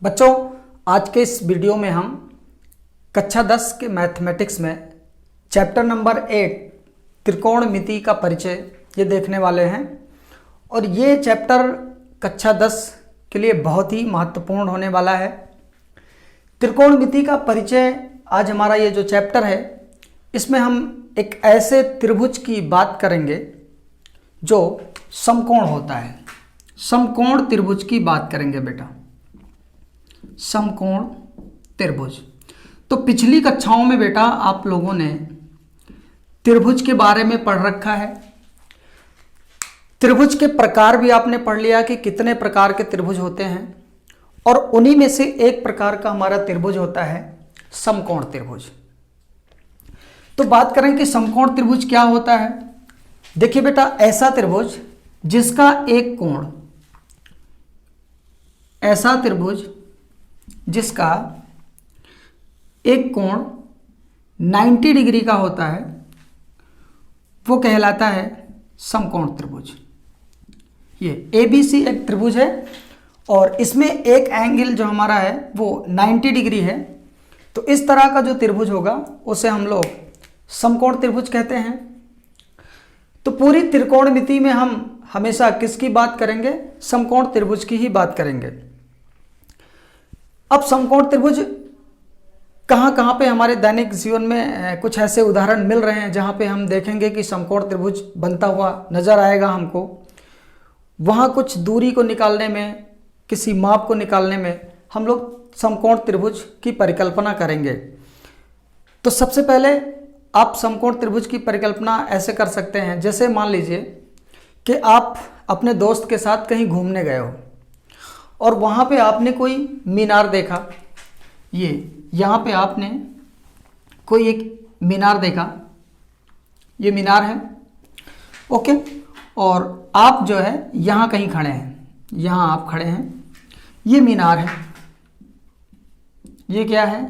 बच्चों, आज के इस वीडियो में हम कक्षा 10 के मैथमेटिक्स में चैप्टर नंबर 8 त्रिकोणमिति का परिचय ये देखने वाले हैं। और ये चैप्टर कक्षा 10 के लिए बहुत ही महत्वपूर्ण होने वाला है। त्रिकोणमिति का परिचय आज हमारा ये जो चैप्टर है, इसमें हम एक ऐसे त्रिभुज की बात करेंगे जो समकोण होता है। समकोण त्रिभुज की बात करेंगे बेटा, समकोण त्रिभुज। तो पिछली कक्षाओं में बेटा आप लोगों ने त्रिभुज के बारे में पढ़ रखा है। त्रिभुज के प्रकार भी आपने पढ़ लिया कि कितने प्रकार के त्रिभुज होते हैं, और उन्हीं में से एक प्रकार का हमारा त्रिभुज होता है समकोण त्रिभुज। तो बात करें कि समकोण त्रिभुज क्या होता है। देखिए बेटा, ऐसा त्रिभुज जिसका एक कोण, ऐसा त्रिभुज जिसका एक कोण 90 डिग्री का होता है, वो कहलाता है समकोण त्रिभुज। ये ABC एक त्रिभुज है और इसमें एक एंगल जो हमारा है वो 90 डिग्री है। तो इस तरह का जो त्रिभुज होगा उसे हम लोग समकोण त्रिभुज कहते हैं। तो पूरी त्रिकोणमिति में हम हमेशा किसकी बात करेंगे? समकोण त्रिभुज की ही बात करेंगे। अब समकोण त्रिभुज कहाँ कहाँ पे हमारे दैनिक जीवन में कुछ ऐसे उदाहरण मिल रहे हैं जहाँ पे हम देखेंगे कि समकोण त्रिभुज बनता हुआ नजर आएगा हमको। वहाँ कुछ दूरी को निकालने में, किसी माप को निकालने में हम लोग समकोण त्रिभुज की परिकल्पना करेंगे। तो सबसे पहले आप समकोण त्रिभुज की परिकल्पना ऐसे कर सकते हैं, जैसे मान लीजिए कि आप अपने दोस्त के साथ कहीं घूमने गए हो और वहाँ पे आपने कोई मीनार देखा। यहाँ पे आपने कोई एक मीनार देखा, ये मीनार है, ओके। और आप जो है यहाँ कहीं खड़े हैं, यहाँ आप खड़े हैं, ये मीनार है, ये क्या है?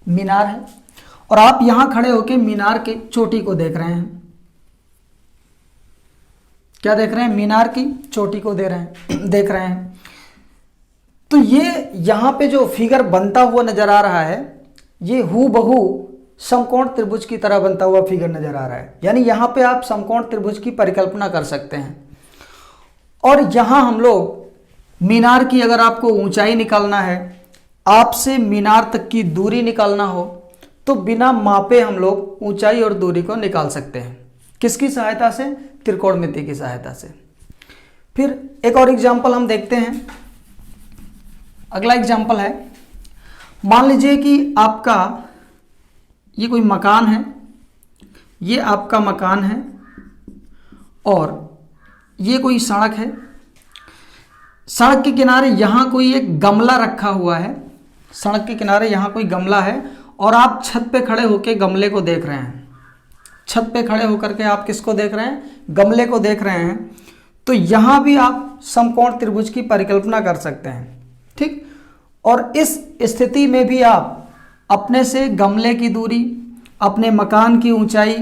मीनार है। और आप यहाँ खड़े होकर मीनार के चोटी को देख रहे हैं। क्या देख रहे हैं? मीनार की चोटी को देख रहे हैं। तो ये यहाँ पे जो फिगर बनता हुआ नजर आ रहा है, ये हूबहू समकोण त्रिभुज की तरह बनता हुआ फिगर नजर आ रहा है। यानी यहाँ पे आप समकोण त्रिभुज की परिकल्पना कर सकते हैं। और यहाँ हम लोग मीनार की, अगर आपको ऊंचाई निकालना है, आपसे मीनार तक की दूरी निकालना हो, तो बिना मापे हम लोग ऊंचाई और दूरी को निकाल सकते हैं। किसकी सहायता से? त्रिकोणमिति की सहायता से। फिर एक और एग्जाम्पल हम देखते हैं। अगला एग्जाम्पल है, मान लीजिए कि आपका ये कोई मकान है, ये आपका मकान है और ये कोई सड़क है। सड़क के किनारे यहाँ कोई एक गमला रखा हुआ है, सड़क के किनारे यहाँ कोई गमला है और आप छत पे खड़े होकर गमले को देख रहे हैं। छत पे खड़े होकर के आप किसको देख रहे हैं? गमले को देख रहे हैं। तो यहाँ भी आप समकोण त्रिभुज की परिकल्पना कर सकते हैं, ठीक। और इस स्थिति में भी आप अपने से गमले की दूरी, अपने मकान की ऊंचाई,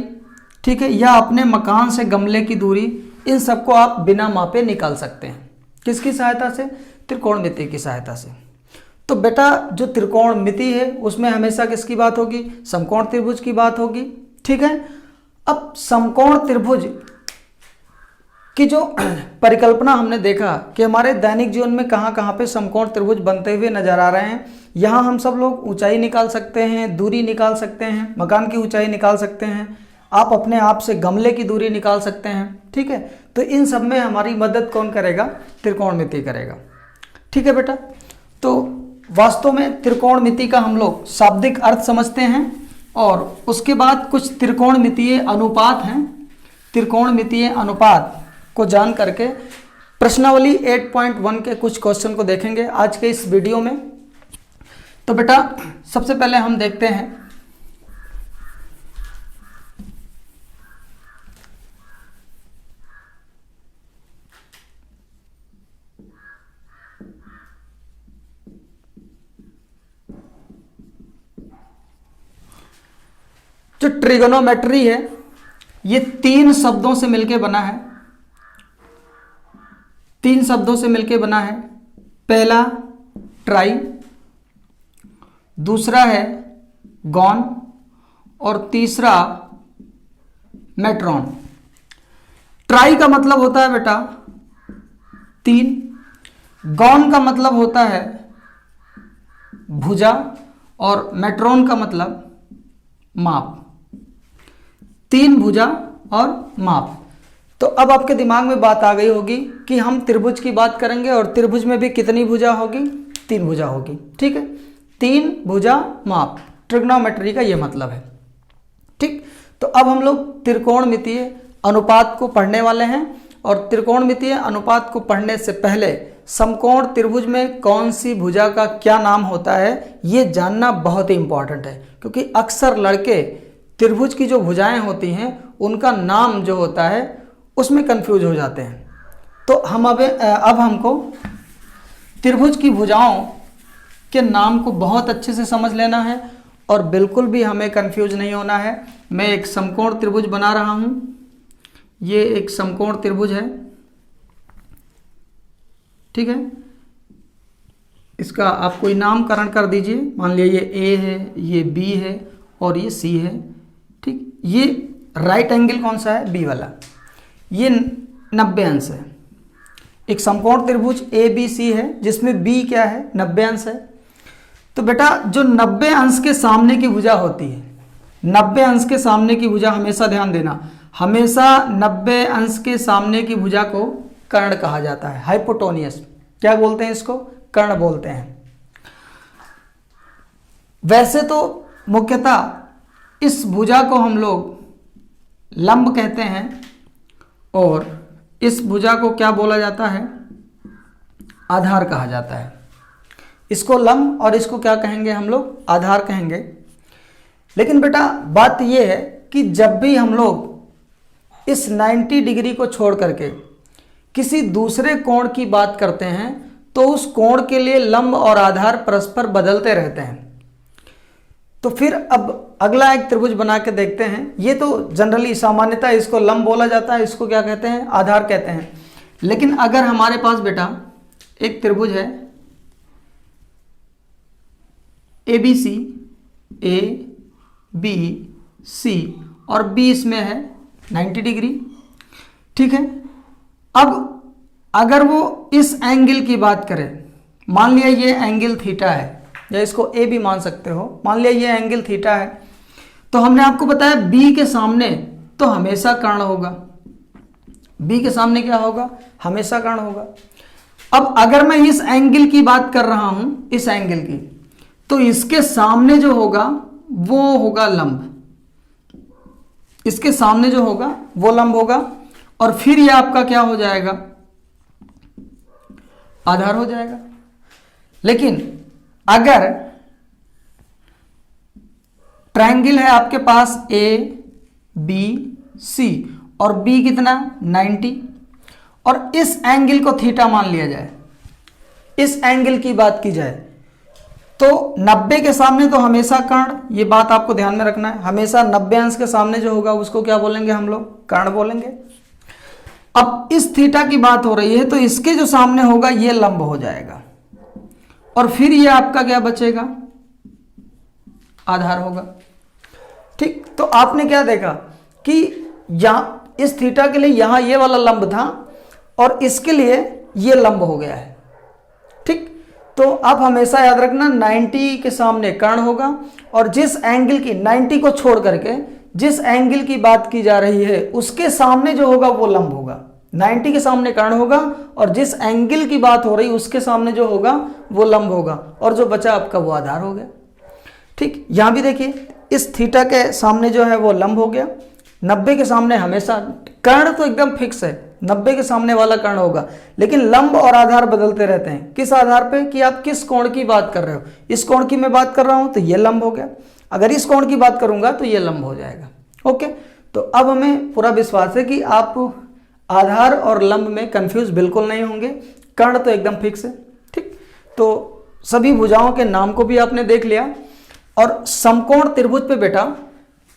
ठीक है, या अपने मकान से गमले की दूरी, इन सबको आप बिना मापे निकाल सकते हैं। किसकी सहायता से? त्रिकोणमिति की सहायता से। तो बेटा, जो त्रिकोणमिति है उसमें हमेशा किसकी बात होगी? समकोण त्रिभुज की बात होगी, ठीक है। अब समकोण त्रिभुज की जो परिकल्पना हमने देखा कि हमारे दैनिक जीवन में कहाँ कहाँ पे समकोण त्रिभुज बनते हुए नजर आ रहे हैं। यहाँ हम सब लोग ऊंचाई निकाल सकते हैं, दूरी निकाल सकते हैं, मकान की ऊंचाई निकाल सकते हैं, आप अपने आप से गमले की दूरी निकाल सकते हैं, ठीक है। तो इन सब में हमारी मदद कौन करेगा? त्रिकोणमिति करेगा, ठीक है बेटा। तो वास्तव में त्रिकोणमिति का हम लोग शाब्दिक अर्थ समझते हैं और उसके बाद कुछ त्रिकोणमितीय अनुपात हैं। त्रिकोणमितीय अनुपात को जान करके प्रश्नावली 8.1 के कुछ क्वेश्चन को देखेंगे आज के इस वीडियो में। तो बेटा, सबसे पहले हम देखते हैं जो ट्रिगोनोमेट्री है, ये 3 शब्दों से मिलकर बना है। 3 शब्दों से मिलकर बना है। पहला ट्राई, दूसरा है गॉन और तीसरा मेट्रॉन। ट्राई का मतलब होता है बेटा 3, गॉन का मतलब होता है भुजा और मेट्रॉन का मतलब माप। 3 भुजा और माप। तो अब आपके दिमाग में बात आ गई होगी कि हम त्रिभुज की बात करेंगे और त्रिभुज में भी कितनी भुजा होगी? 3 भुजा होगी। ठीक है, 3 भुजा माप, ट्रिग्नोमेट्री का ये मतलब है। ठीक, तो अब हम लोग त्रिकोणमितीय अनुपात को पढ़ने वाले हैं और त्रिकोणमितीय अनुपात को पढ़ने से पहले समकोण त्रिभुज में कौन सी भुजा का क्या नाम होता है ये जानना बहुत ही इंपॉर्टेंट है, क्योंकि अक्सर लड़के त्रिभुज की जो भुजाएं होती हैं उनका नाम जो होता है उसमें कंफ्यूज हो जाते हैं। तो हम अब हमको त्रिभुज की भुजाओं के नाम को बहुत अच्छे से समझ लेना है और बिल्कुल भी हमें कंफ्यूज नहीं होना है। मैं एक समकोण त्रिभुज बना रहा हूं, ये एक समकोण त्रिभुज है। ठीक है, इसका आप कोई नामकरण कर दीजिए। मान लिया ये ए है, ये बी है और ये सी है। ठीक, ये राइट एंगल कौन सा है? बी वाला। ये 90 अंश है। एक समकोण त्रिभुज ए बी सी है जिसमें बी क्या है? 90 अंश है। तो बेटा जो 90 अंश के सामने की भुजा होती है, 90 अंश के सामने की भुजा, हमेशा ध्यान देना, हमेशा 90 अंश के सामने की भुजा को कर्ण कहा जाता है, हाइपोटोनियस। क्या बोलते हैं इसको? कर्ण बोलते हैं। वैसे तो मुख्यतः इस भुजा को हम लोग लंब कहते हैं और इस भुजा को क्या बोला जाता है? आधार कहा जाता है। इसको लंब और इसको क्या कहेंगे हम लोग? आधार कहेंगे। लेकिन बेटा बात यह है कि जब भी हम लोग इस 90 डिग्री को छोड़ करके किसी दूसरे कोण की बात करते हैं तो उस कोण के लिए लंब और आधार परस्पर बदलते रहते हैं। तो फिर अब अगला एक त्रिभुज बना के देखते हैं। ये तो जनरली सामान्यतः इसको लंब बोला जाता है, इसको क्या कहते हैं? आधार कहते हैं। लेकिन अगर हमारे पास बेटा एक त्रिभुज है A B C, A B C और बी इसमें है 90 डिग्री। ठीक है, अब अगर वो इस एंगल की बात करें, मान लिया ये एंगल थीटा है, या इसको ए भी मान सकते हो, मान लिया ये एंगल थीटा है, तो हमने आपको बताया बी के सामने तो हमेशा कर्ण होगा। बी के सामने क्या होगा? हमेशा कर्ण होगा। अब अगर मैं इस एंगल की बात कर रहा हूं, इस एंगल की, तो इसके सामने जो होगा वो होगा लंब। इसके सामने जो होगा वो लंब होगा और फिर ये आपका क्या हो जाएगा? आधार हो जाएगा। लेकिन अगर ट्रायंगल है आपके पास ए बी सी और बी कितना? 90, और इस एंगल को थीटा मान लिया जाए, इस एंगल की बात की जाए, तो 90 के सामने तो हमेशा कर्ण, ये बात आपको ध्यान में रखना है। हमेशा 90 अंश के सामने जो होगा उसको क्या बोलेंगे हम लोग? कर्ण बोलेंगे। अब इस थीटा की बात हो रही है तो इसके जो सामने होगा ये लंब हो जाएगा और फिर ये आपका क्या बचेगा? आधार होगा। ठीक, तो आपने क्या देखा कि यहां इस थीटा के लिए यहां ये वाला लंब था और इसके लिए ये लंब हो गया है। ठीक, तो आप हमेशा याद रखना 90 के सामने कर्ण होगा और जिस एंगल की 90 को छोड़ करके जिस एंगल की बात की जा रही है उसके सामने जो होगा वो लंब होगा। 90 के सामने कर्ण होगा और जिस एंगल की बात हो रही उसके सामने जो होगा वो लंब होगा और जो बचा आपका वो आधार हो गया। ठीक, यहां भी देखिए इस थीटा के सामने जो है वो लंब हो गया। 90 के सामने हमेशा कर्ण तो एकदम फिक्स है, 90 के सामने वाला कर्ण होगा, लेकिन लंब और आधार बदलते रहते हैं। किस आधार पे? कि आप किस कोण की बात कर रहे हो। इस कोण की मैं बात कर रहा हूं तो ये लंब हो गया, अगर इस कोण की बात करूंगा तो ये लंब हो जाएगा। ओके, तो अब हमें पूरा विश्वास है कि आप आधार और लंब में कंफ्यूज बिल्कुल नहीं होंगे। कर्ण तो एकदम फिक्स है। ठीक, तो सभी भुजाओं के नाम को भी आपने देख लिया और समकोण त्रिभुज पे बेटा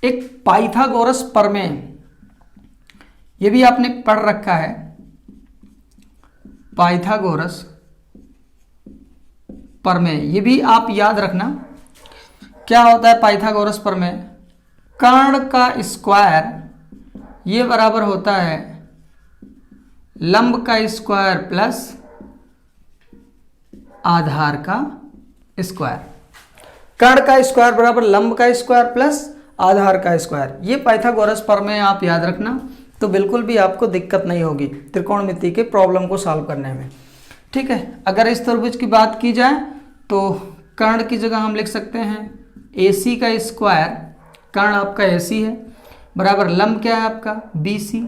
एक पाइथागोरस प्रमेय, ये भी आपने पढ़ रखा है। पाइथागोरस प्रमेय, ये भी आप याद रखना। क्या होता है पाइथागोरस प्रमेय? कर्ण का स्क्वायर ये बराबर होता है लंब का स्क्वायर प्लस आधार का स्क्वायर। कर्ण का स्क्वायर बराबर लंब का स्क्वायर प्लस आधार का स्क्वायर। ये पाइथागोरस प्रमेय आप याद रखना, तो बिल्कुल भी आपको दिक्कत नहीं होगी त्रिकोणमिति के प्रॉब्लम को सॉल्व करने में। ठीक है, अगर इस त्रिभुज की बात की जाए तो कर्ण की जगह हम लिख सकते हैं AC का स्क्वायर, कर्ण आपका AC है, बराबर लंब क्या है आपका BC,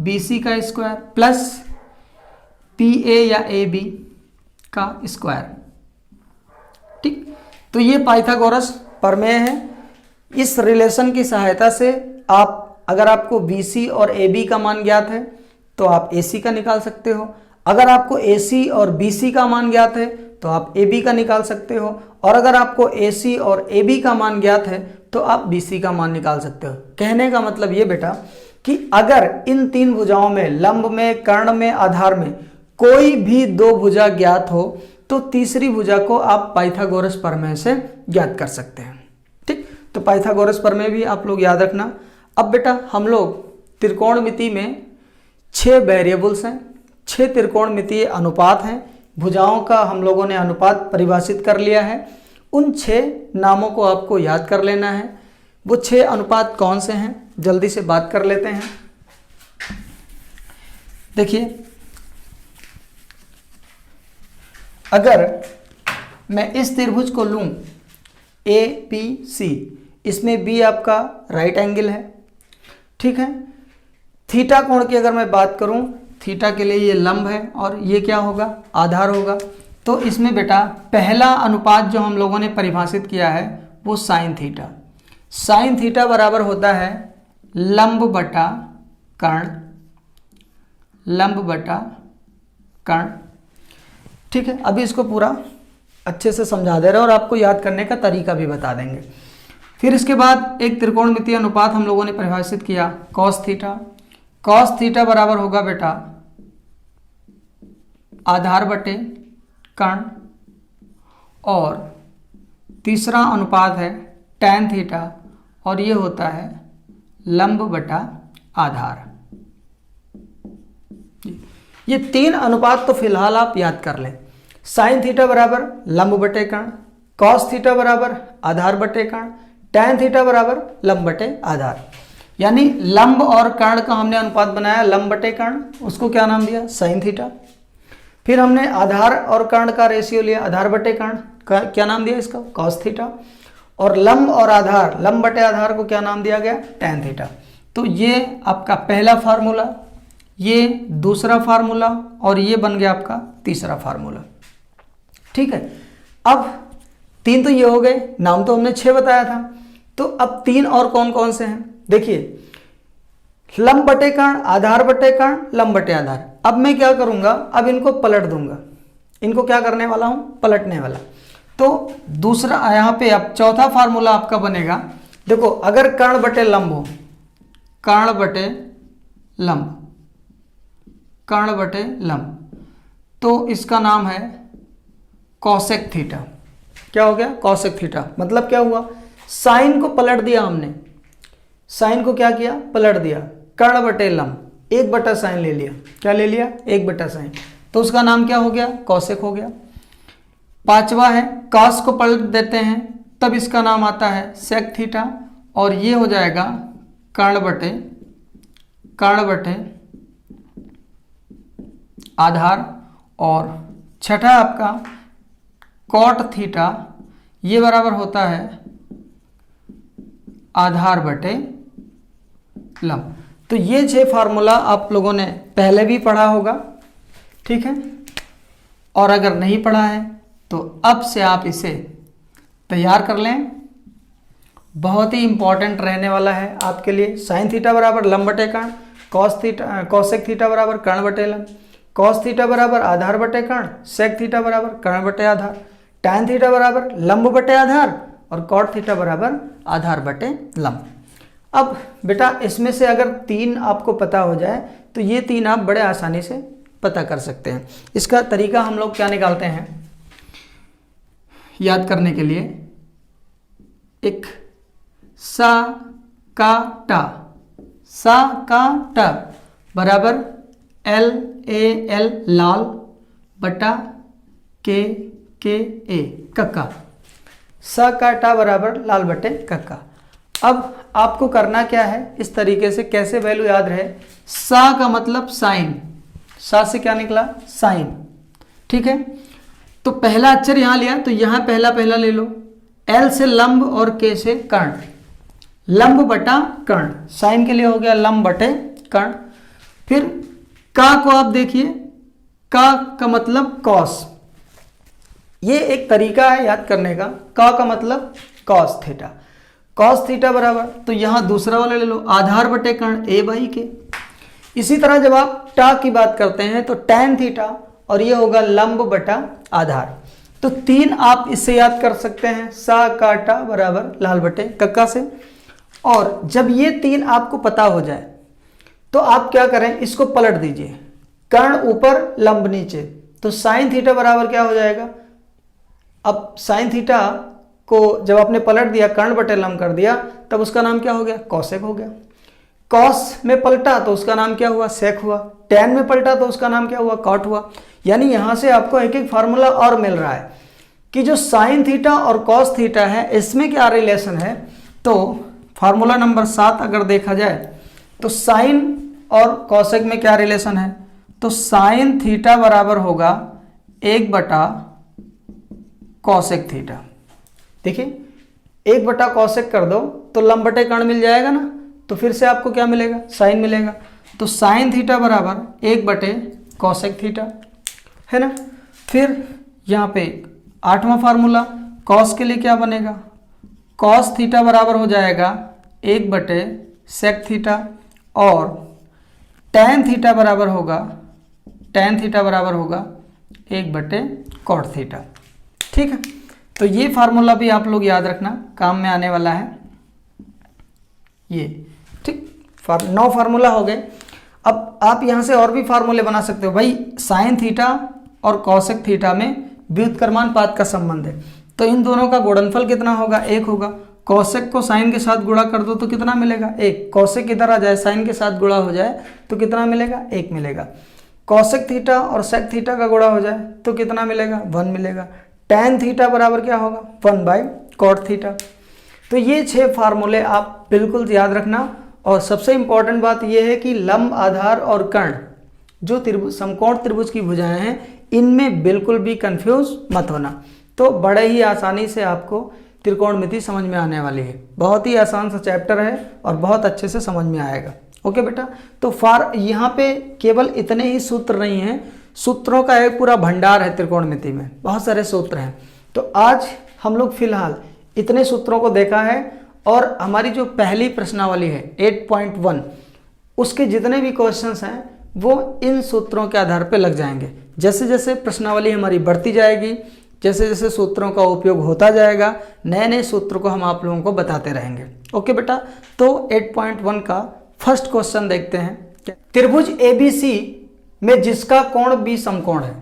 BC का स्क्वायर प्लस PA या AB का स्क्वायर। ठीक, तो ये पाइथागोरस प्रमेय है। इस रिलेशन की सहायता से आप, अगर आपको BC और AB का मान ज्ञात है तो आप AC का निकाल सकते हो, अगर आपको AC और BC का मान ज्ञात है तो आप AB का निकाल सकते हो, और अगर आपको AC और AB का मान ज्ञात है तो आप BC का मान निकाल सकते हो। कहने का मतलब ये बेटा कि अगर इन तीन भुजाओं में, लंब में, कर्ण में, आधार में कोई भी दो भुजा ज्ञात हो तो तीसरी भुजा को आप पाइथागोरस प्रमेय से ज्ञात कर सकते हैं। ठीक, तो पाइथागोरस प्रमेय भी आप लोग याद रखना। अब बेटा हम लोग त्रिकोणमिति में 6 वेरिएबल्स हैं, 6 त्रिकोणमितीय अनुपात हैं, भुजाओं का हम लोगों ने अनुपात परिभाषित कर लिया है। उन 6 नामों को आपको याद कर लेना है। वो 6 अनुपात कौन से हैं, जल्दी से बात कर लेते हैं। देखिए, अगर मैं इस त्रिभुज को लूं APC, इसमें B आपका राइट एंगल है। ठीक है, थीटा कोण की अगर मैं बात करूं, थीटा के लिए ये लंब है और ये क्या होगा, आधार होगा। तो इसमें बेटा पहला अनुपात जो हम लोगों ने परिभाषित किया है वो साइन थीटा। साइन थीटा बराबर होता है लंब बटा कर्ण, लंब बटा कर्ण। ठीक है, अभी इसको पूरा अच्छे से समझा दे रहे हैं और आपको याद करने का तरीका भी बता देंगे। फिर इसके बाद एक त्रिकोणमितीय अनुपात हम लोगों ने परिभाषित किया कॉस थीटा। कॉस थीटा बराबर होगा बेटा आधार बटे कर्ण, और तीसरा अनुपात है टैन थीटा, और ये होता है लंब बटा आधार। ये 3 अनुपात तो फिलहाल आप याद कर लें। साइन थीटा बराबर लंब बटे कर्ण, कॉस थीटा बराबर आधार बटे कर्ण, टैन थीटा बराबर लंब बटे आधार। यानी लंब और कर्ण का हमने अनुपात बनाया लंब बटे कर्ण, उसको क्या नाम दिया, साइन थीटा। फिर हमने आधार और कर्ण का रेशियो लिया आधार बटे कर्ण, का क्या नाम दिया इसका, कॉस थीटा। और लंब और आधार, लंब बटे आधार को क्या नाम दिया गया, टैन थीटा। तो ये आपका पहला फार्मूला, ये दूसरा फार्मूला, और ये बन गया आपका तीसरा फार्मूला। ठीक है, अब 3 तो ये हो गए, नाम तो हमने 6 बताया था। तो अब 3 और कौन कौन से हैं, देखिए लंब बटे कर्ण, आधार बटे कर्ण, लंब बटे आधार। अब मैं क्या करूंगा, अब इनको पलट दूंगा। इनको क्या करने वाला हूं, पलटने वाला। तो दूसरा यहां पे अब चौथा फार्मूला आपका बनेगा। देखो अगर कर्ण बटे लंब हो, कर्ण बटे लंब, कर्ण बटे लंब, तो इसका नाम है कॉसेक थीटा। क्या हो गया, कॉसेक थीटा। मतलब क्या हुआ, साइन को पलट दिया हमने, साइन को क्या किया, पलट दिया। कर्ण बटे लंब, 1 बटा साइन ले लिया, क्या ले लिया, 1 बटा साइन, तो उसका नाम क्या हो गया, कॉसेक हो गया। 5वां है कॉस को पलट देते हैं, तब इसका नाम आता है सेक थीटा, और ये हो जाएगा कर्ण बटे आधार। और छठा आपका कॉट थीटा, ये बराबर होता है आधार बटे लंब। तो ये 6 फार्मूला आप लोगों ने पहले भी पढ़ा होगा। ठीक है, और अगर नहीं पढ़ा है तो अब से आप इसे तैयार कर लें, बहुत ही इंपॉर्टेंट रहने वाला है आपके लिए। साइन थीटा बराबर लंब बटे कर्ण, कॉसेक थीटा बराबर कर्ण बटे लंब, कॉस थीटा बराबर आधार बटे कर्ण, सेक थीटा बराबर कर्ण बटे आधार, टैन थीटा बराबर लंब बटे आधार, और कॉट थीटा बराबर आधार बटे लंब। अब बेटा इसमें से अगर 3 आपको पता हो जाए तो ये 3 आप बड़े आसानी से पता कर सकते हैं। इसका तरीका हम लोग क्या निकालते हैं, याद करने के लिए, एक सा का टा, सा का टा बराबर LAL लाल बटा के ए कक्का, सा का टा बराबर लाल बटे कक्का। अब आपको करना क्या है, इस तरीके से कैसे वैल्यू याद रहे, सा का मतलब साइन, सा से क्या निकला साइन, ठीक है। तो पहला अक्षर यहां लिया तो यहां पहला पहला ले लो, L से लंब और K से कर्ण, लंब बटा कर्ण, साइन के लिए हो गया लंब बटे कर्ण। फिर का को आप देखिए, का मतलब कॉस, ये एक तरीका है याद करने का मतलब कॉस थीटा, कॉस थीटा बराबर, तो यहां दूसरा वाला ले लो आधार बटे कर्ण A बाई के। इसी तरह जब आप टा की बात करते हैं तो टैन थीटा, और ये होगा लंब बटा आधार। तो 3 आप इससे याद कर सकते हैं, सा का टा बराबर लाल बटे कक्का से। और जब ये 3 आपको पता हो जाए तो आप क्या करें, इसको पलट दीजिए, कर्ण ऊपर लंब नीचे, तो साइन थीटा बराबर क्या हो जाएगा। अब साइन थीटा को जब आपने पलट दिया, कर्ण बटे लंब कर दिया, तब उसका नाम क्या हो गया, कॉसेक हो गया। कॉस में पलटा तो उसका नाम क्या हुआ, सेक हुआ। टैन में पलटा तो उसका नाम क्या हुआ, कॉट हुआ। यानी यहां से आपको एक एक फार्मूला और मिल रहा है कि जो साइन थीटा और कॉस थीटा है इसमें क्या रिलेशन है। तो फार्मूला नंबर 7 अगर देखा जाए तो साइन और कॉसेक में क्या रिलेशन है, तो साइन थीटा बराबर होगा 1 बटा कॉसेक थीटा। देखिए 1 बटा कॉसेक कर दो तो लंब बटे कर्ण मिल जाएगा ना, तो फिर से आपको क्या मिलेगा, साइन मिलेगा। तो साइन थीटा बराबर 1 बटे कॉसेक थीटा, है ना। फिर यहाँ पे 8वां फार्मूला, कॉस के लिए क्या बनेगा, कॉस थीटा बराबर हो जाएगा 1 बटे सेक थीटा, और टैन थीटा बराबर होगा 1 बटे कॉट थीटा, ठीक है। तो ये फार्मूला भी आप लोग याद रखना, काम में आने वाला है ये, ठीक। 9 फार्मूला हो गए। अब आप यहाँ से और भी फार्मूले बना सकते हो भाई। साइन थीटा और कॉसेक थीटा में व्युत्क्रमानुपात का संबंध है, तो इन दोनों का गुणनफल कितना होगा, 1 होगा। कॉसेक को साइन के साथ गुणा कर दो तो कितना मिलेगा, 1। कॉसेक इधर आ जाए, साइन के साथ गुणा हो जाए तो कितना मिलेगा, 1 मिलेगा। कॉसेक थीटा और सेक थीटा का गुणा हो जाए तो कितना मिलेगा, 1 मिलेगा। टैन थीटा बराबर क्या होगा, 1 बाई कॉट थीटा। तो ये 6 फार्मूले आप बिल्कुल याद रखना। और सबसे इंपॉर्टेंट बात यह है कि लंब, आधार और कर्ण जो समकोण त्रिभुज की भुजाएं हैं, इनमें बिल्कुल भी कंफ्यूज मत होना। तो बड़े ही आसानी से आपको त्रिकोणमिति समझ में आने वाली है। बहुत ही आसान सा चैप्टर है और बहुत अच्छे से समझ में आएगा। ओके बेटा, तो यहाँ पे केवल इतने ही सूत्र नहीं हैं, सूत्रों का एक पूरा भंडार है त्रिकोणमिति में, बहुत सारे सूत्र हैं। तो आज हम लोग फिलहाल इतने सूत्रों को देखा है, और हमारी जो पहली प्रश्नावली है 8.1 उसके जितने भी क्वेश्चंस हैं वो इन सूत्रों के आधार पर लग जाएंगे। जैसे जैसे प्रश्नावली हमारी बढ़ती जाएगी, जैसे जैसे सूत्रों का उपयोग होता जाएगा, नए नए सूत्र को हम आप लोगों को बताते रहेंगे। ओके बेटा, तो 8.1 का फर्स्ट क्वेश्चन देखते हैं। त्रिभुज ABC में जिसका कोण B समकोण है,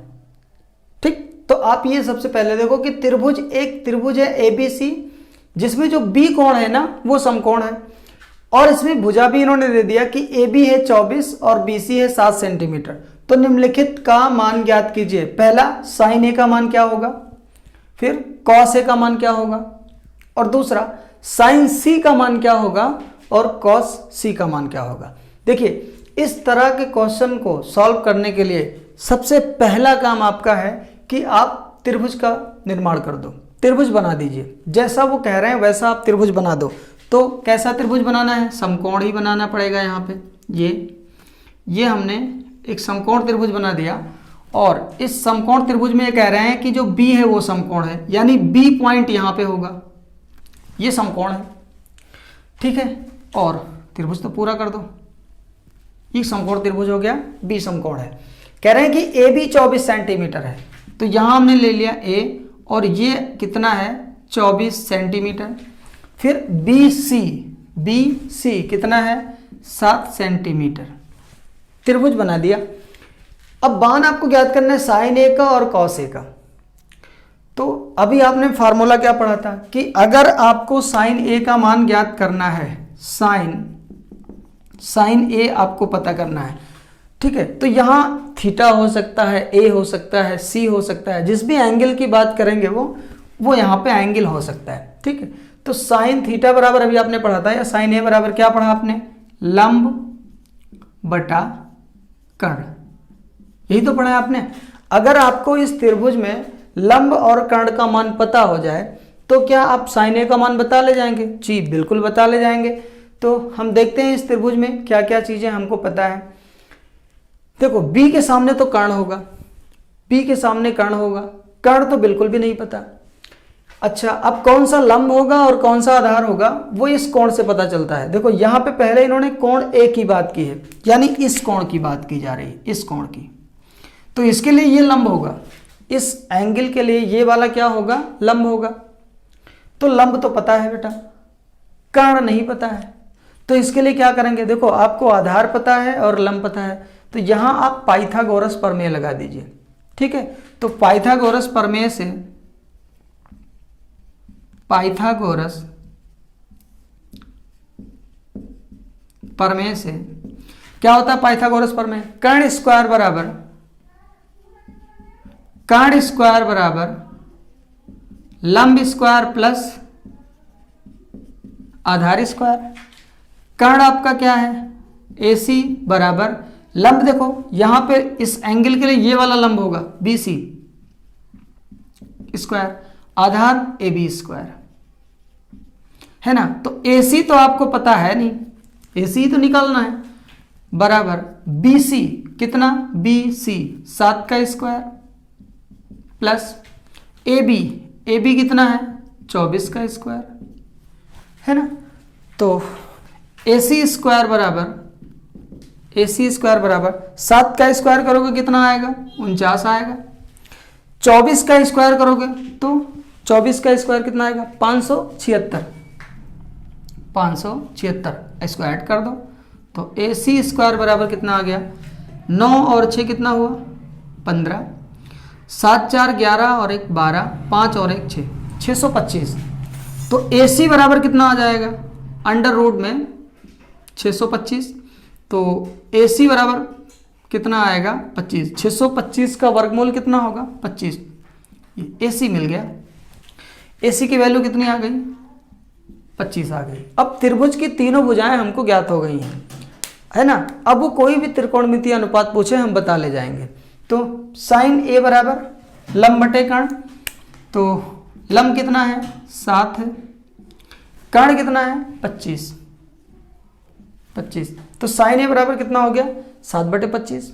ठीक। तो आप ये सबसे पहले देखो कि एक त्रिभुज है ABC जिसमें जो B कोण है ना वो समकोण है, और इसमें भुजा भी इन्होंने दे दिया कि AB है 24 और BC है 7 सेंटीमीटर। तो निम्नलिखित का मान ज्ञात कीजिए। पहला साइन A का मान क्या होगा, फिर कॉस A का मान क्या होगा, और दूसरा साइन C का मान क्या होगा और कॉस C का मान क्या होगा। देखिए इस तरह के क्वेश्चन को सॉल्व करने के लिए सबसे पहला काम आपका है कि आप त्रिभुज का निर्माण कर दो, त्रिभुज बना दीजिए। जैसा वो कह रहे हैं वैसा आप त्रिभुज बना दो। तो कैसा त्रिभुज बनाना है, समकोण ही बनाना पड़ेगा। यहाँ पे ये हमने एक समकोण त्रिभुज बना दिया, और इस समकोण त्रिभुज में ये कह रहे हैं कि जो B है वो समकोण है, यानी B पॉइंट यहाँ पे होगा, ये समकोण है, ठीक है। और त्रिभुज तो पूरा कर दो, ये समकोण त्रिभुज हो गया, B समकोण है। कह रहे हैं कि AB 24 सेंटीमीटर है, तो यहाँ हमने ले लिया A, और ये कितना है 24 सेंटीमीटर। फिर BC कितना है 7 सेंटीमीटर। त्रिभुज बना दिया। अब मान आपको ज्ञात करना है साइन A का और कॉस A का। तो अभी आपने फार्मूला क्या पढ़ा था कि अगर आपको साइन ए का मान ज्ञात करना है, साइन ए आपको पता करना है, ठीक है, तो यहाँ थीटा हो सकता है, ए हो सकता है, सी हो सकता है, जिस भी एंगल की बात करेंगे वो यहाँ पे एंगल हो सकता है, ठीक है। तो साइन थीटा बराबर अभी आपने पढ़ा था, या साइन ए बराबर क्या पढ़ा आपने, लंब बटा कर्ण, यही तो पढ़ा है आपने। अगर आपको इस त्रिभुज में लंब और कर्ण का मान पता हो जाए तो क्या आप साइन ए का मान बता ले जाएंगे? जी बिल्कुल बता ले जाएंगे। तो हम देखते हैं इस त्रिभुज में क्या क्या चीजें हमको पता है। देखो बी के सामने तो कर्ण होगा, बी के सामने कर्ण होगा, कर्ण तो बिल्कुल भी नहीं पता। अच्छा, अब कौन सा लंब होगा और कौन सा आधार होगा वो इस कोण से पता चलता है। देखो यहाँ पे पहले इन्होंने कोण ए की बात की है, यानी इस कोण की बात की जा रही है, इस कोण की, तो इसके लिए ये लंब होगा, इस एंगल के लिए ये वाला क्या होगा, लंब होगा। तो लंब तो पता है बेटा, कर्ण नहीं पता है, तो इसके लिए क्या करेंगे, देखो आपको आधार पता है और लंब पता है, तो यहां आप पाइथागोरस प्रमेय लगा दीजिए, ठीक है। तो पाइथागोरस प्रमेय से, पाइथागोरस प्रमेय से क्या होता है, पाइथागोरस प्रमेय, कर्ण स्क्वायर बराबर लंब स्क्वायर प्लस आधार स्क्वायर। कर्ण आपका क्या है, AC बराबर लंब, देखो यहां पे इस एंगल के लिए ये वाला लंब होगा BC स्क्वायर, आधार AB स्क्वायर, है ना। तो AC तो आपको पता है नहीं, AC तो निकालना है, बराबर BC कितना, BC 7 का स्क्वायर प्लस AB कितना है, 24 का स्क्वायर, है ना। तो AC स्क्वायर बराबर 7 का स्क्वायर करोगे कितना आएगा, 49 आएगा। 24 का स्क्वायर करोगे तो 24 का स्क्वायर कितना आएगा, 576 स्क्वायर कर दो तो AC स्क्वायर बराबर कितना आ गया, 9 और 6 कितना हुआ, 15, 7 4 11 और 1 12, 5 और 1 6, 625। तो AC बराबर कितना आ जाएगा, अंडर रूट में 625, तो AC बराबर कितना आएगा, 25। 625 का वर्गमूल कितना होगा, 25। AC मिल गया, AC की वैल्यू कितनी आ गई, 25 आ गई। अब त्रिभुज की तीनों भुजाएं हमको ज्ञात हो गई हैं, है ना। अब वो कोई भी त्रिकोणमितीय अनुपात पूछे हम बता ले जाएंगे। तो साइन A बराबर लंब बटे कर्ण, तो लंब कितना है, 7 है, कर्ण कितना है, 25। तो साइन A बराबर कितना हो गया, 7/25।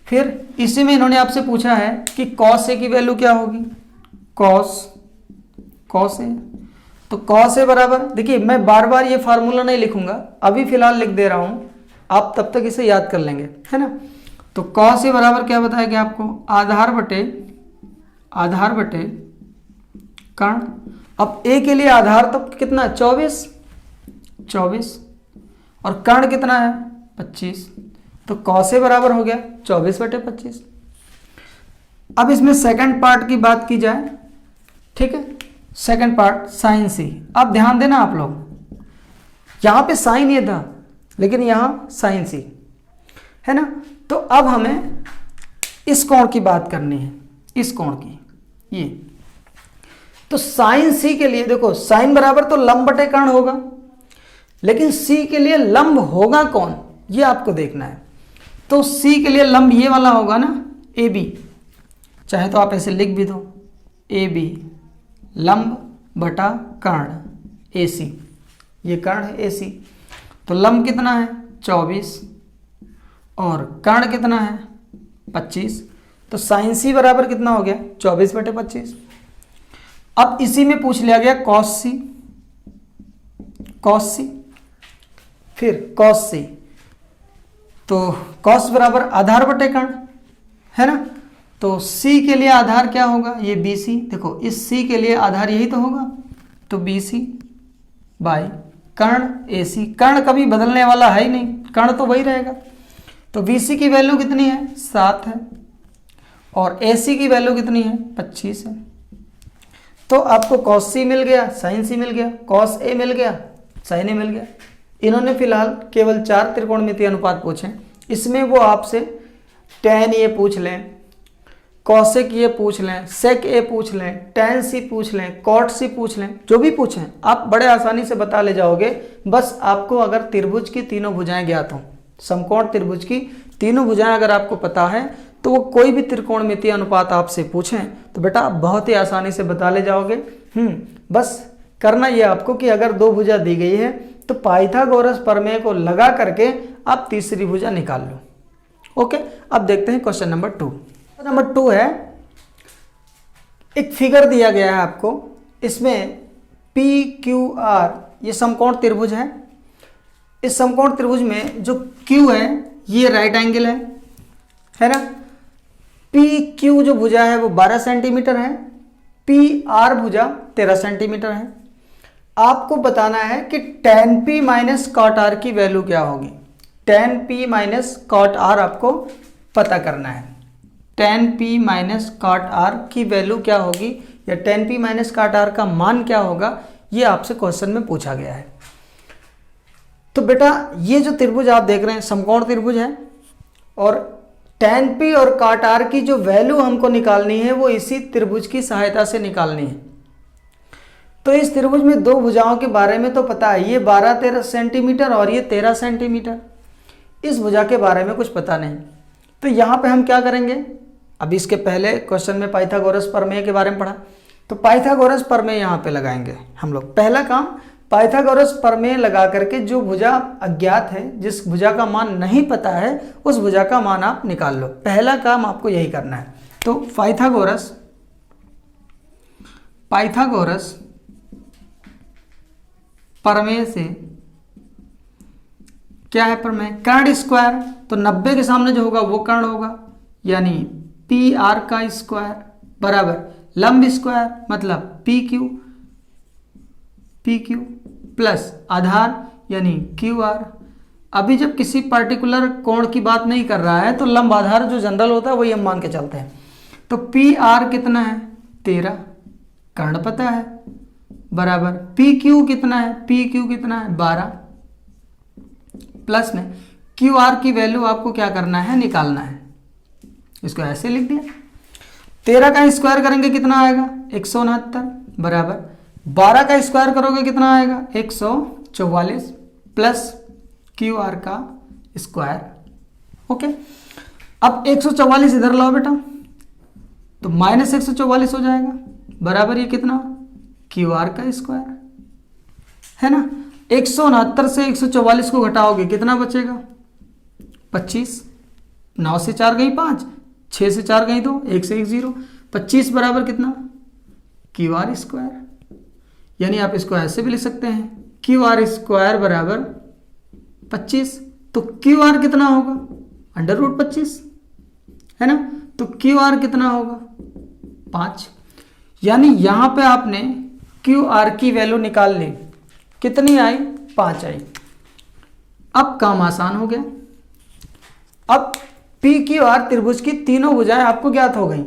फिर इसी में इन्होंने आपसे पूछा है कि कॉस A की वैल्यू क्या होगी, कॉस A। तो कॉस A बराबर, देखिए मैं बार बार ये फार्मूला नहीं लिखूंगा, अभी फिलहाल लिख दे रहा हूं, आप तब तक इसे याद कर लेंगे, है ना। तो कॉस A बराबर क्या बताएगा आपको, आधार बटे कर्ण। अब A के लिए आधार तो कितना, 24 और कर्ण कितना है, 25। तो कॉस A बराबर हो गया 24/25। अब इसमें सेकंड पार्ट की बात की जाए, ठीक है, सेकंड पार्ट साइन C। अब ध्यान देना आप लोग, यहां पे साइन A था लेकिन यहां साइन C, है ना। तो अब हमें इस कोण की बात करनी है, इस कोण की, ये तो साइन C के लिए देखो, साइन बराबर तो लंब बटे कर्ण होगा, लेकिन C के लिए लंब होगा कौन, ये आपको देखना है। तो C के लिए लंब ये वाला होगा ना, AB, चाहे तो आप ऐसे लिख भी दो, AB लंब बटा कर्ण AC, ये कर्ण है AC। तो लंब कितना है, 24 और कर्ण कितना है, 25। तो साइन C बराबर कितना हो गया, 24/25। अब इसी में पूछ लिया गया कॉस C, फिर कॉस C, तो कॉस बराबर आधार बटे कर्ण, है ना। तो C के लिए आधार क्या होगा, ये BC, देखो इस C के लिए आधार यही तो होगा, तो BC बाई कर्ण AC। कर्ण कभी बदलने वाला है ही नहीं, कर्ण तो वही रहेगा। तो BC की वैल्यू कितनी है, 7 है, और AC की वैल्यू कितनी है, 25 है। तो आपको कॉस सी मिल गया, साइन सी मिल गया, कॉस ए मिल गया, साइन ए मिल गया। इन्होंने फिलहाल केवल 4 त्रिकोणमितीय अनुपात पूछे, इसमें वो आपसे tan ये पूछ लें, कॉसेक ये पूछ लें, सेक ए पूछ लें, tan सी पूछ लें, कॉट सी पूछ लें, जो भी पूछें आप बड़े आसानी से बता ले जाओगे। बस आपको अगर त्रिभुज की तीनों भुजाएं ज्ञात हों, समकोण त्रिभुज की तीनों भुजाएं अगर आपको पता है, तो वो कोई भी त्रिकोणमितीय अनुपात आपसे पूछें तो बेटा आप बहुत ही आसानी से बता ले जाओगे। बस करना ये आपको कि अगर 2 भुजा दी गई है तो पाइथागोरस प्रमेय को लगा करके आप तीसरी भुजा निकाल लो। ओके, अब देखते हैं क्वेश्चन नंबर 2। नंबर 2 है, एक फिगर दिया गया है आपको, इसमें पी क्यू आर ये समकोण त्रिभुज है। इस समकोण त्रिभुज में जो क्यू है ये राइट एंगल है ना। पी क्यू जो भुजा है वो 12 सेंटीमीटर है, पी आर भुजा 13 सेंटीमीटर है। आपको बताना है कि tan p minus cot R की वैल्यू क्या होगी। tan p minus cot R आपको पता करना है। tan p minus cot R की वैल्यू क्या होगी या tan p minus cot R का मान क्या होगा, ये आपसे क्वेश्चन में पूछा गया है। तो बेटा ये जो त्रिभुज आप देख रहे हैं समकोण त्रिभुज है, और tan p और कॉट आर की जो वैल्यू हमको निकालनी है वो इसी त्रिभुज की सहायता से निकालनी है। तो इस त्रिभुज में 2 भुजाओं के बारे में तो पता है, ये 12-13 सेंटीमीटर और ये 13 सेंटीमीटर। इस भुजा के बारे में कुछ पता नहीं। तो यहाँ पे हम क्या करेंगे, अभी इसके पहले क्वेश्चन में पाइथागोरस प्रमेय के बारे में पढ़ा, तो पाइथागोरस प्रमेय यहाँ पे लगाएंगे हम लोग। पहला काम पाइथागोरस प्रमेय लगा करके जो भुजा अज्ञात है, जिस भुजा का मान नहीं पता है, उस भुजा का मान आप निकाल लो। पहला काम आपको यही करना है। तो पाइथागोरस प्रमेय से क्या है प्रमेय, कर्ण स्क्वायर, तो 90 के सामने जो होगा वो कर्ण होगा, यानी पी आर का स्क्वायर बराबर लंब स्क्वायर मतलब पी क्यू प्लस आधार यानी क्यू आर। अभी जब किसी पर्टिकुलर कोण की बात नहीं कर रहा है तो लंब आधार जो जनरल होता है वही हम मान के चलते हैं। तो पी आर कितना है 13, कर्ण पता है, बराबर पी क्यू कितना है, पी क्यू कितना है 12, प्लस में क्यू आर की वैल्यू आपको क्या करना है, निकालना है। इसको ऐसे लिख दिया, 13 का स्क्वायर करेंगे कितना आएगा 169, बराबर 12 का स्क्वायर करोगे कितना आएगा 144, प्लस क्यू आर का स्क्वायर। ओके, अब 144 इधर लाओ बेटा, तो माइनस 144 हो जाएगा, बराबर ये कितना क्यू आर का स्क्वायर है ना। 169 से 144 को घटाओगे कितना बचेगा 25, 9 से 4 गई 5, 6 से 4 गई 2, 1 से 1 0, 25 बराबर कितना क्यू आर स्क्वायर। यानी आप इसको ऐसे भी लिख सकते हैं क्यू आर स्क्वायर बराबर 25। तो क्यू आर कितना होगा √25 है ना, तो क्यू आर कितना होगा 5। यानी यहां पे आपने क्यू आर की वैल्यू निकाल ली, कितनी आई 5 आई। अब काम आसान हो गया। अब पी क्यू आर त्रिभुज की तीनों भुजाएं आपको ज्ञात हो गई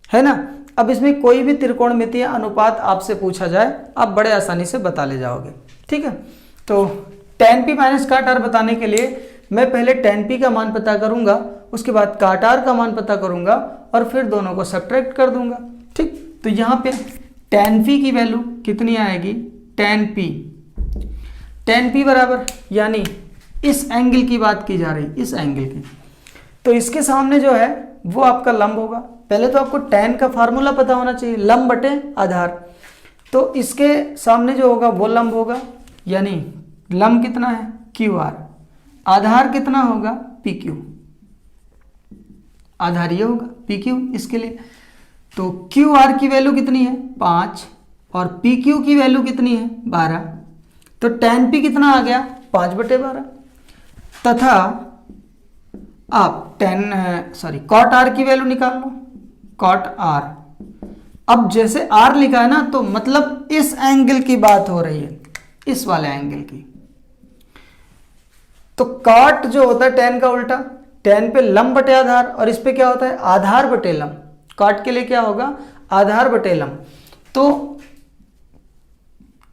है ना। अब इसमें कोई भी त्रिकोणमितीय अनुपात आपसे पूछा जाए आप बड़े आसानी से बता ले जाओगे, ठीक है। तो tan p माइनस काट आर बताने के लिए मैं पहले tan p का मान पता करूंगा, उसके बाद काट आर का मान पता करूंगा और फिर दोनों को सब्ट्रैक्ट कर दूंगा, ठीक। तो यहाँ पे tan p की वैल्यू कितनी आएगी tan p बराबर, यानी इस एंगल की बात की जा रही, इस एंगल की, तो इसके सामने जो है वो आपका लंब होगा। पहले तो आपको tan का फार्मूला पता होना चाहिए, लंब बटे आधार। तो इसके सामने जो होगा वो लंब होगा, यानी लंब कितना है क्यू आर, आधार कितना होगा पी क्यू, आधार ये होगा पी क्यू इसके लिए। तो क्यू आर की वैल्यू कितनी है 5 और पी क्यू की वैल्यू कितनी है 12। तो tan p कितना आ गया 5/12 तथा आप कॉट आर की वैल्यू निकाल लो, कॉट आर। अब जैसे आर लिखा है ना, तो मतलब इस एंगल की बात हो रही है, इस वाले एंगल की। तो कॉट जो होता है tan का उल्टा, tan पे लंब बटे आधार और इस पे क्या होता है आधार बटे लंब। कॉट के लिए क्या होगा आधार बटे लंब। तो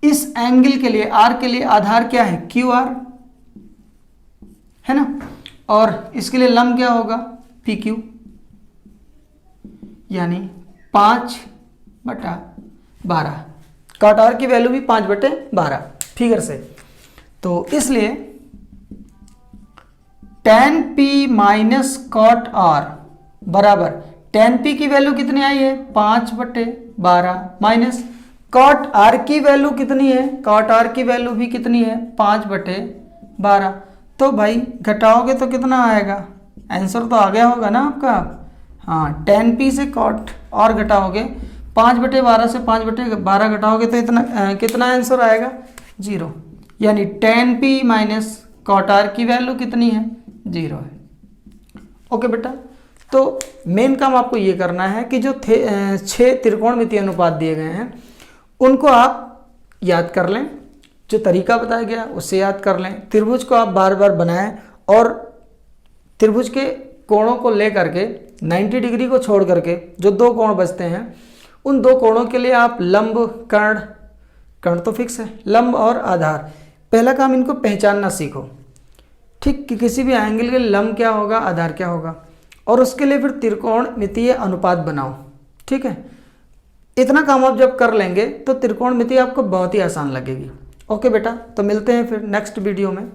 इस एंगल के लिए, आर के लिए आधार क्या है, क्यू आर है ना, और इसके लिए लंब क्या होगा, पी क्यू, यानी 5/12। कॉट आर की वैल्यू भी 5/12 फिगर से। तो इसलिए tan P minus cot R बराबर, tan P की वैल्यू कितनी आई है, 5/12 माइनस कॉट आर की वैल्यू कितनी है, कॉट आर की वैल्यू भी कितनी है, 5/12। तो भाई घटाओगे तो कितना आएगा, आंसर तो आ गया होगा ना आपका। हाँ, tan P से कॉट आर घटाओगे, 5/12 से 5/12 घटाओगे तो इतना कितना आंसर आएगा, 0। यानी tan P minus cot R की वैल्यू कितनी है, 0 है। ओके बेटा, तो मेन काम आपको ये करना है कि जो 6 त्रिकोणमितीय अनुपात दिए गए हैं उनको आप याद कर लें, जो तरीका बताया गया उससे याद कर लें, त्रिभुज को आप बार बार बनाएं और त्रिभुज के कोणों को लेकर के 90 डिग्री को छोड़ करके जो 2 कोण बचते हैं उन 2 कोणों के लिए आप लंब, कर्ण, कर्ण तो फिक्स है, लंब और आधार, पहला काम इनको पहचानना सीखो, ठीक, कि किसी भी एंगल के लिए लंब क्या होगा, आधार क्या होगा, और उसके लिए फिर त्रिकोणमितीय अनुपात बनाओ। ठीक है, इतना काम आप जब कर लेंगे तो त्रिकोणमिति आपको बहुत ही आसान लगेगी। ओके बेटा, तो मिलते हैं फिर नेक्स्ट वीडियो में।